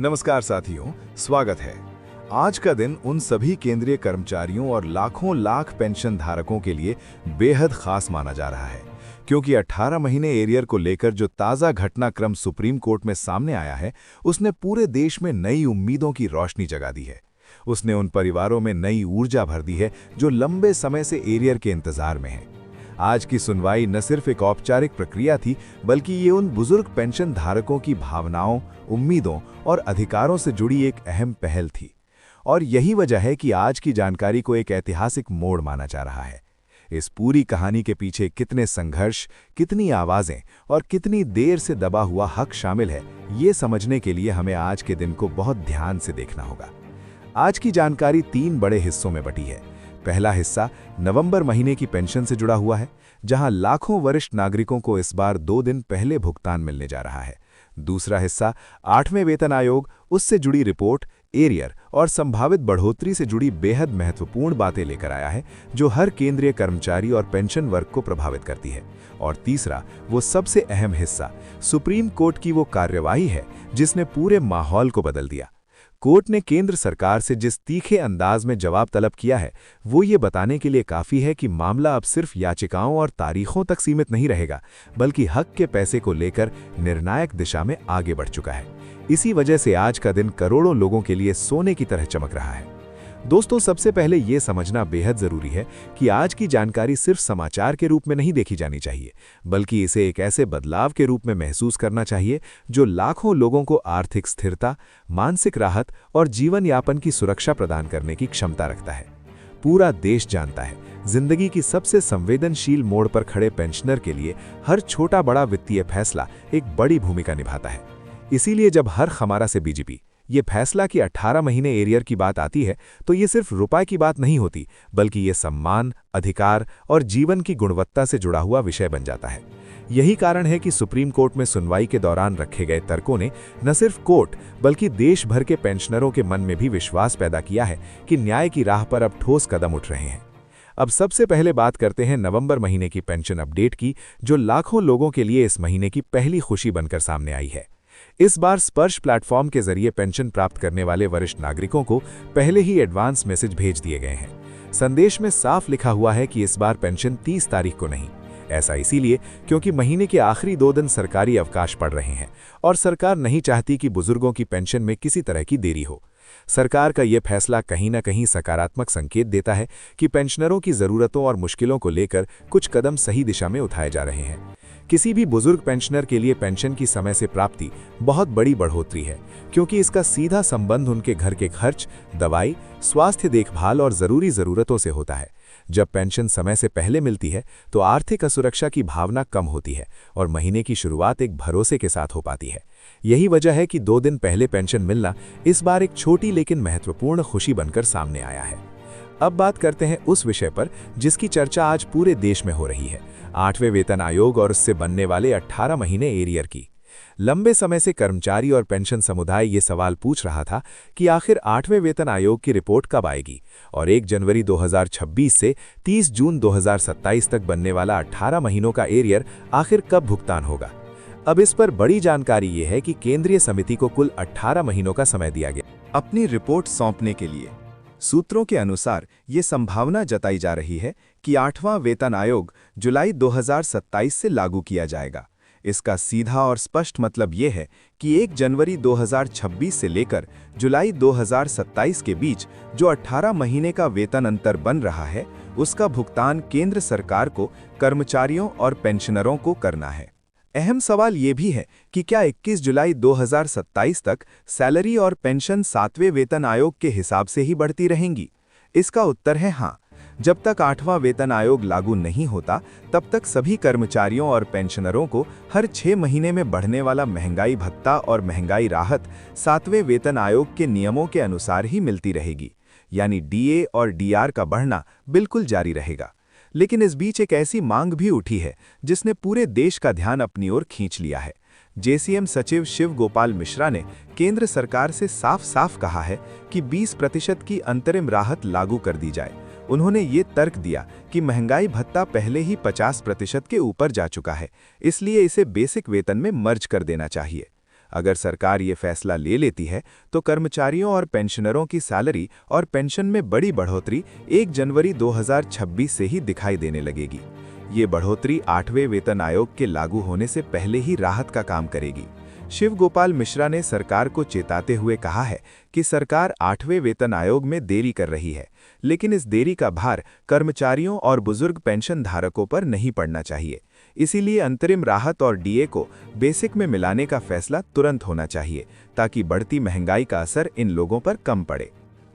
नमस्कार साथियों, स्वागत है। आज का दिन उन सभी केंद्रीय कर्मचारियों और लाखों लाख पेंशन धारकों के लिए बेहद खास माना जा रहा है, क्योंकि 18 महीने एरियर को लेकर जो ताज़ा घटनाक्रम सुप्रीम कोर्ट में सामने आया है, उसने पूरे देश में नई उम्मीदों की रोशनी जगा दी है। उसने उन परिवारों में नई ऊर्जा भर दी है जो लंबे समय से एरियर के इंतजार में हैं। आज की सुनवाई न सिर्फ एक औपचारिक प्रक्रिया थी, बल्कि ये उन बुजुर्ग पेंशन धारकों की भावनाओं, उम्मीदों और अधिकारों से जुड़ी एक अहम पहल थी। और यही वजह है कि आज की जानकारी को एक ऐतिहासिक मोड़ माना जा रहा है। इस पूरी कहानी के पीछे कितने संघर्ष, कितनी आवाजें और कितनी देर से दबा हुआ हक शामिल है, ये समझने के लिए हमें आज के दिन को बहुत ध्यान से देखना होगा। आज की जानकारी 3 बड़े हिस्सों में बटी है। पहला हिस्सा नवंबर महीने की पेंशन से जुड़ा हुआ है, जहां लाखों वरिष्ठ नागरिकों को इस बार 2 दिन पहले भुगतान मिलने जा रहा है। दूसरा हिस्सा 8वें वेतन आयोग, उससे जुड़ी रिपोर्ट, एरियर और संभावित बढ़ोतरी से जुड़ी बेहद महत्वपूर्ण बातें लेकर आया है, जो हर केंद्रीय कर्मचारी और पेंशन वर्ग को प्रभावित करती है। और तीसरा, वो सबसे अहम हिस्सा, सुप्रीम कोर्ट की वो कार्यवाही है जिसने पूरे माहौल को बदल दिया। कोर्ट ने केंद्र सरकार से जिस तीखे अंदाज में जवाब तलब किया है, वो ये बताने के लिए काफ़ी है कि मामला अब सिर्फ याचिकाओं और तारीखों तक सीमित नहीं रहेगा, बल्कि हक के पैसे को लेकर निर्णायक दिशा में आगे बढ़ चुका है। इसी वजह से आज का दिन करोड़ों लोगों के लिए सोने की तरह चमक रहा है। दोस्तों, सबसे पहले ये समझना बेहद ज़रूरी है कि आज की जानकारी सिर्फ समाचार के रूप में नहीं देखी जानी चाहिए, बल्कि इसे एक ऐसे बदलाव के रूप में महसूस करना चाहिए जो लाखों लोगों को आर्थिक स्थिरता, मानसिक राहत और जीवन यापन की सुरक्षा प्रदान करने की क्षमता रखता है। पूरा देश जानता है, जिंदगी की सबसे संवेदनशील मोड़ पर खड़े पेंशनर के लिए हर छोटा बड़ा वित्तीय फैसला एक बड़ी भूमिका निभाता है। इसीलिए जब हर खमारा से बीजेपी ये फैसला कि 18 महीने एरियर की बात आती है, तो ये सिर्फ रुपए की बात नहीं होती, बल्कि ये सम्मान, अधिकार और जीवन की गुणवत्ता से जुड़ा हुआ विषय बन जाता है। यही कारण है कि सुप्रीम कोर्ट में सुनवाई के दौरान रखे गए तर्कों ने न सिर्फ कोर्ट, बल्कि देश भर के पेंशनरों के मन में भी विश्वास पैदा किया है कि न्याय की राह पर अब ठोस कदम उठ रहे हैं। अब सबसे पहले बात करते हैं नवंबर महीने की पेंशन अपडेट की, जो लाखों लोगों के लिए इस महीने की पहली खुशी बनकर सामने आई है। इस बार स्पर्श प्लेटफॉर्म के जरिए पेंशन प्राप्त करने वाले वरिष्ठ नागरिकों को पहले ही एडवांस मैसेज भेज दिए गए हैं। संदेश में साफ लिखा हुआ है कि इस बार पेंशन 30 तारीख को नहीं। ऐसा इसीलिए क्योंकि महीने के आखिरी 2 दिन सरकारी अवकाश पड़ रहे हैं और सरकार नहीं चाहती कि बुजुर्गों की पेंशन में किसी तरह की देरी हो। सरकार का यह फैसला कहीं न कहीं सकारात्मक संकेत देता है कि पेंशनरों की ज़रूरतों और मुश्किलों को लेकर कुछ कदम सही दिशा में उठाए जा रहे हैं। किसी भी बुजुर्ग पेंशनर के लिए पेंशन की समय से प्राप्ति बहुत बड़ी बढ़ोतरी है, क्योंकि इसका सीधा संबंध उनके घर के खर्च, दवाई, स्वास्थ्य देखभाल और ज़रूरी ज़रूरतों से होता है। जब पेंशन समय से पहले मिलती है, तो आर्थिक असुरक्षा की भावना कम होती है और महीने की शुरुआत एक भरोसे के साथ हो पाती है। यही वजह है कि 2 दिन पहले पेंशन मिलना इस बार एक छोटी लेकिन महत्वपूर्ण खुशी बनकर सामने आया है। अब बात करते हैं उस विषय पर जिसकी चर्चा आज पूरे देश में हो रही है, 8वें वेतन आयोग और उससे बनने वाले 18 महीने एरियर की। लंबे समय से कर्मचारी और पेंशन समुदाय ये सवाल पूछ रहा था कि आखिर 8वें वेतन आयोग की रिपोर्ट कब आएगी और 1 जनवरी 2026 से 30 जून 2027 तक बनने वाला 18 महीनों का एरियर आखिर कब भुगतान होगा। अब इस पर बड़ी जानकारी ये है कि केंद्रीय समिति को कुल 18 महीनों का समय दिया गया अपनी रिपोर्ट सौंपने के लिए। सूत्रों के अनुसार ये संभावना जताई जा रही है कि 8वां वेतन आयोग जुलाई 2027 से लागू किया जाएगा। इसका सीधा और स्पष्ट मतलब ये है कि 1 जनवरी 2026 से लेकर जुलाई 2027 के बीच जो 18 महीने का वेतन अंतर बन रहा है, उसका भुगतान केंद्र सरकार को कर्मचारियों और पेंशनरों को करना है। अहम सवाल ये भी है कि क्या 21 जुलाई 2027 तक सैलरी और पेंशन 7वें वेतन आयोग के हिसाब से ही बढ़ती रहेंगी? इसका उत्तर है हाँ। जब तक 8वां वेतन आयोग लागू नहीं होता, तब तक सभी कर्मचारियों और पेंशनरों को हर 6 महीने में बढ़ने वाला महंगाई भत्ता और महंगाई राहत 7वें वेतन आयोग के नियमों के अनुसार ही मिलती रहेगी, यानी डीए और डीआर का बढ़ना बिल्कुल जारी रहेगा। लेकिन इस बीच एक ऐसी मांग भी उठी है जिसने पूरे देश का ध्यान अपनी ओर खींच लिया है। जेसीएम सचिव शिव गोपाल मिश्रा ने केंद्र सरकार से साफ साफ कहा है कि 20% की अंतरिम राहत लागू कर दी जाए। उन्होंने ये तर्क दिया कि महंगाई भत्ता पहले ही 50% के ऊपर जा चुका है, इसलिए इसे बेसिक वेतन में मर्ज कर देना चाहिए। अगर सरकार ये फैसला ले लेती है तो कर्मचारियों और पेंशनरों की सैलरी और पेंशन में बड़ी बढ़ोतरी 1 जनवरी 2026 से ही दिखाई देने लगेगी। ये बढ़ोतरी 8वें वेतन आयोग के लागू होने से पहले ही राहत का काम करेगी। शिव गोपाल मिश्रा ने सरकार को चेताते हुए कहा है कि सरकार 8वें वेतन आयोग में देरी कर रही है, लेकिन इस देरी का भार कर्मचारियों और बुजुर्ग पेंशन धारकों पर नहीं पड़ना चाहिए। इसीलिए अंतरिम राहत और डीए को बेसिक में मिलाने का फैसला तुरंत होना चाहिए, ताकि बढ़ती महंगाई का असर इन लोगों पर कम पड़े।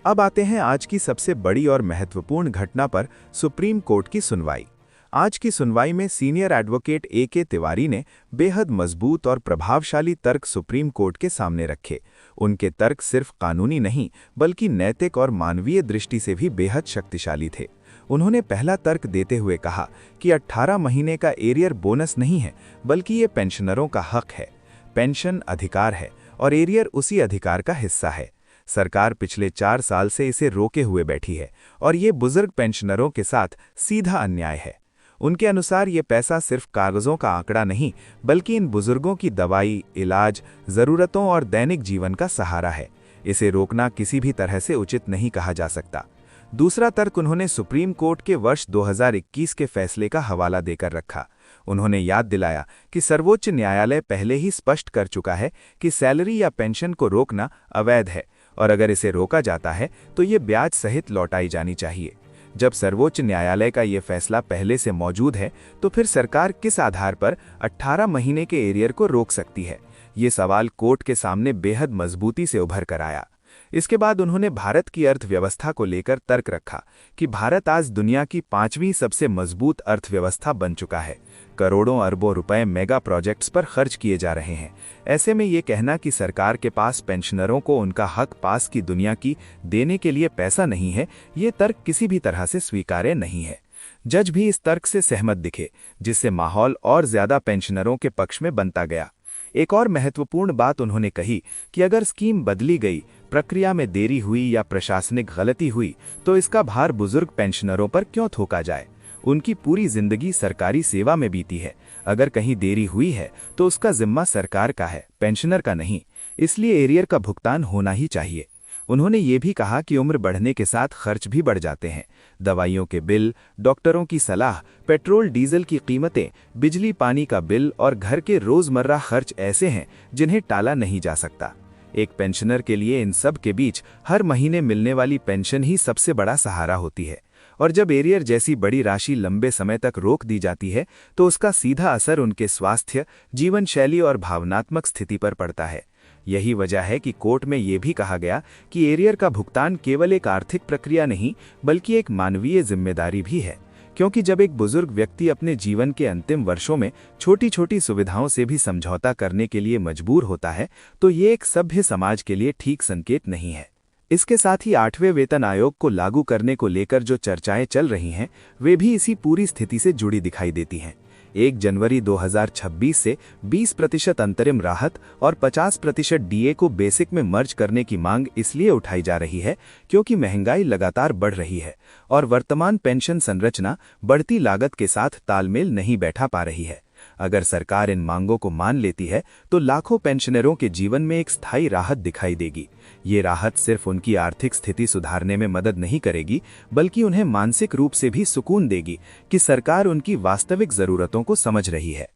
अब आते हैं आज की सबसे बड़ी और महत्वपूर्ण घटना पर, सुप्रीम कोर्ट की सुनवाई। आज की सुनवाई में सीनियर एडवोकेट ए.के. तिवारी ने बेहद मजबूत और प्रभावशाली तर्क सुप्रीम कोर्ट के सामने रखे। उनके तर्क सिर्फ कानूनी नहीं बल्कि नैतिक और मानवीय दृष्टि से भी बेहद शक्तिशाली थे। उन्होंने पहला तर्क देते हुए कहा कि 18 महीने का एरियर बोनस नहीं है, बल्कि ये पेंशनरों का हक है। पेंशन अधिकार है और एरियर उसी अधिकार का हिस्सा है। सरकार पिछले 4 साल से इसे रोके हुए बैठी है और ये बुजुर्ग पेंशनरों के साथ सीधा अन्याय है। उनके अनुसार ये पैसा सिर्फ कागजों का आंकड़ा नहीं, बल्कि इन बुजुर्गों की दवाई, इलाज, ज़रूरतों और दैनिक जीवन का सहारा है। इसे रोकना किसी भी तरह से उचित नहीं कहा जा सकता। दूसरा तर्क उन्होंने सुप्रीम कोर्ट के वर्ष 2021 के फैसले का हवाला देकर रखा। उन्होंने याद दिलाया कि सर्वोच्च न्यायालय पहले ही स्पष्ट कर चुका है कि सैलरी या पेंशन को रोकना अवैध है और अगर इसे रोका जाता है तो ये ब्याज सहित लौटाई जानी चाहिए। जब सर्वोच्च न्यायालय का ये फैसला पहले से मौजूद है तो फिर सरकार किस आधार पर 18 महीने के एरियर को रोक सकती है? ये सवाल कोर्ट के सामने बेहद मजबूती से उभर कर आया। इसके बाद उन्होंने भारत की अर्थव्यवस्था को लेकर तर्क रखा कि भारत आज दुनिया की 5वीं सबसे मजबूत अर्थव्यवस्था बन चुका है। करोड़ों अरबों रुपए मेगा प्रोजेक्ट्स पर खर्च किए जा रहे हैं। ऐसे में ये कहना कि सरकार के पास पेंशनरों को उनका हक पास की दुनिया की देने के लिए पैसा नहीं है, ये तर्क किसी भी तरह से स्वीकार्य नहीं है। जज भी इस तर्क से सहमत दिखे, जिससे माहौल और ज्यादा पेंशनरों के पक्ष में बनता गया। एक और महत्वपूर्ण बात उन्होंने कही कि अगर स्कीम बदली गई, प्रक्रिया में देरी हुई या प्रशासनिक गलती हुई तो इसका भार बुजुर्ग पेंशनरों पर क्यों थोका जाए? उनकी पूरी जिंदगी सरकारी सेवा में बीती है। अगर कहीं देरी हुई है तो उसका जिम्मा सरकार का है, पेंशनर का नहीं। इसलिए एरियर का भुगतान होना ही चाहिए। उन्होंने ये भी कहा कि उम्र बढ़ने के साथ खर्च भी बढ़ जाते हैं। दवाइयों के बिल, डॉक्टरों की सलाह, पेट्रोल डीजल की कीमतें, बिजली पानी का बिल और घर के रोजमर्रा खर्च ऐसे हैं जिन्हें टाला नहीं जा सकता। एक पेंशनर के लिए इन सब के बीच हर महीने मिलने वाली पेंशन ही सबसे बड़ा सहारा होती है और जब एरियर जैसी बड़ी राशि लंबे समय तक रोक दी जाती है तो उसका सीधा असर उनके स्वास्थ्य, जीवन शैली और भावनात्मक स्थिति पर पड़ता है। यही वजह है कि कोर्ट में ये भी कहा गया कि एरियर का भुगतान केवल एक आर्थिक प्रक्रिया नहीं बल्कि एक मानवीय जिम्मेदारी भी है, क्योंकि जब एक बुजुर्ग व्यक्ति अपने जीवन के अंतिम वर्षों में छोटी छोटी सुविधाओं से भी समझौता करने के लिए मजबूर होता है तो ये एक सभ्य समाज के लिए ठीक संकेत नहीं है। इसके साथ ही 8वें वेतन आयोग को लागू करने को लेकर जो चर्चाएं चल रही हैं वे भी इसी पूरी स्थिति से जुड़ी दिखाई देती हैं। 1 जनवरी 2026 से 20% अंतरिम राहत और 50% डीए को बेसिक में मर्ज करने की मांग इसलिए उठाई जा रही है क्योंकि महंगाई लगातार बढ़ रही है और वर्तमान पेंशन संरचना बढ़ती लागत के साथ तालमेल नहीं बैठा पा रही है। अगर सरकार इन मांगों को मान लेती है तो लाखों पेंशनरों के जीवन में एक स्थायी राहत दिखाई देगी। ये राहत सिर्फ उनकी आर्थिक स्थिति सुधारने में मदद नहीं करेगी बल्कि उन्हें मानसिक रूप से भी सुकून देगी कि सरकार उनकी वास्तविक जरूरतों को समझ रही है।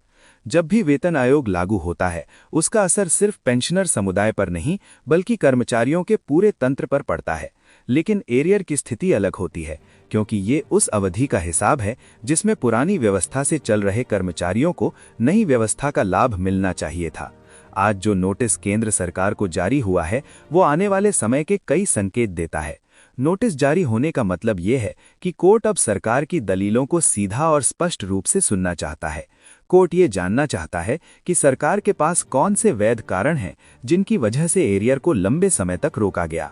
जब भी वेतन आयोग लागू होता है उसका असर सिर्फ पेंशनर समुदाय पर नहीं बल्कि कर्मचारियों के पूरे तंत्र पर पड़ता है। लेकिन एरियर की स्थिति अलग होती है क्योंकि ये उस अवधि का हिसाब है जिसमें पुरानी व्यवस्था से चल रहे कर्मचारियों को नई व्यवस्था का लाभ मिलना चाहिए था। आज जो नोटिस केंद्र सरकार को जारी हुआ है वो आने वाले समय के कई संकेत देता है। नोटिस जारी होने का मतलब ये है कि कोर्ट अब सरकार की दलीलों को सीधा और स्पष्ट रूप से सुनना चाहता है। कोर्ट ये जानना चाहता है कि सरकार के पास कौन से वैध कारण हैं जिनकी वजह से एरियर को लंबे समय तक रोका गया।